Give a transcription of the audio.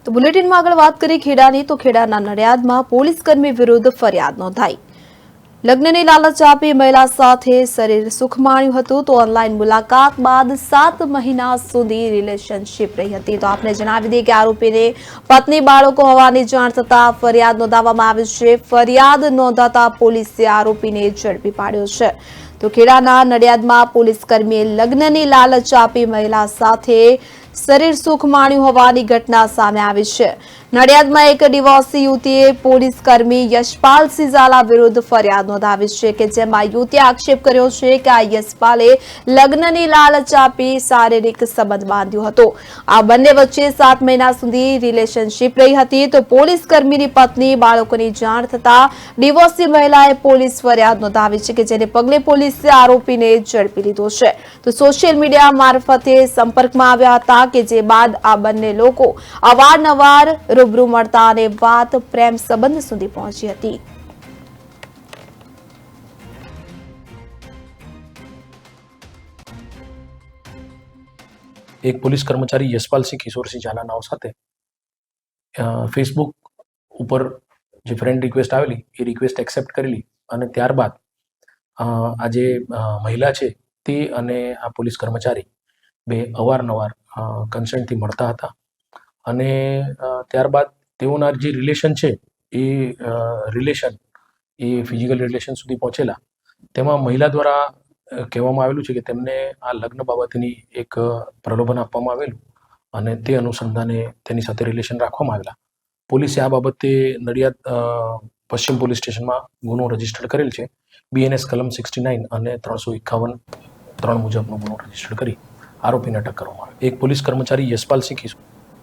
તો બુલેટિનમાં આગળ વાત કરી ખેડાની તો ખેડાના નડિયાદમાં પોલીસ કર્મી વિરુદ્ધ ફરિયાદ નોંધાઈ। લગ્નની લાલચ આપી મહિલા સાથે શરીર સુખ માણ્યું હતું તો ઓનલાઈન મુલાકાત બાદ 7 મહિના સુધી રિલેશનશીપ રહી હતી। તો આપને જણાવી દઈએ કે આરોપીને પત્ની બાળકો હોવાની જાણ થતા ફરિયાદ નોંધાવવામાં આવી છે। ફરિયાદ નોંધાતા પોલીસે આરોપીને ઝડપી પાડ્યો છે। તો ખેડાના નડિયાદમાં પોલીસ કર્મીએ લગ્નની લાલચ આપી મહિલા સાથે શરીર સુખ માણ્યું હોવાની ઘટના સામે આવી છે। નડિયાદમાં એક ડિવોર્સી યુવતીએ પોલીસ કર્મી યશપાલસિંહ ઝાલા વિરુદ્ધ ફરિયાદ નોંધાવી છે કે જેમાં યુવતીએ આક્ષેપ કર્યો છે કે આ યશપાલે લગ્નની લાલચ આપી શારીરિક સંબંધ બાંધ્યો હતો। આ બંને વચ્ચે 7 મહિના સુધી રિલેશનશીપ રહી હતી। તો પોલીસ કર્મીની પત્ની બાળકોની જાણ થતા ડિવોર્સી મહિલાએ પોલીસ ફરિયાદ નોંધાવી છે કે જેને પગલે પોલીસે આરોપીને ઝડપી લીધો છે। તો સોશિયલ મીડિયા મારફતે સંપર્કમાં આવ્યા હતા કે જે બાદ આ બંને લોકો અવારનવાર રૂબરૂ મળતા અને વાત પ્રેમ સંબંધ સુધી પહોંચી હતી। એક પોલીસ કર્મચારી યશપાલસિંહ કિશોરસિંહ ઝાલા નામ સાથે ફેસબુક ઉપર જે ફ્રેન્ડ રિક્વેસ્ટ આવેલી એ રિક્વેસ્ટ એક્સેપ્ટ કરેલી અને ત્યારબાદ આ જે મહિલા છે તે અને આ પોલીસ કર્મચારી બે અવારનવાર કન્સર્નથી મળતા હતા અને ત્યારબાદ તેઓના જે રિલેશન છે એ રિલેશન એ ફિઝિકલ રિલેશન સુધી પહોંચેલા। તેમાં મહિલા દ્વારા કહેવામાં આવેલું છે કે તેમને આ લગ્ન બાબતની એક પ્રલોભન આપવામાં આવેલું અને તે અનુસંધાને તેની સાથે રિલેશન રાખવામાં આવેલા। પોલીસે આ બાબતે નડિયાદ પશ્ચિમ પોલીસ સ્ટેશનમાં ગુનો રજીસ્ટર કરેલ છે। BNS કલમ 69 અને 351 3 મુજબનો ગુનો રજીસ્ટર કરી આરોપીને અટક કરવામાં આવે। એક પોલીસ કર્મચારી યશપાલસિંહ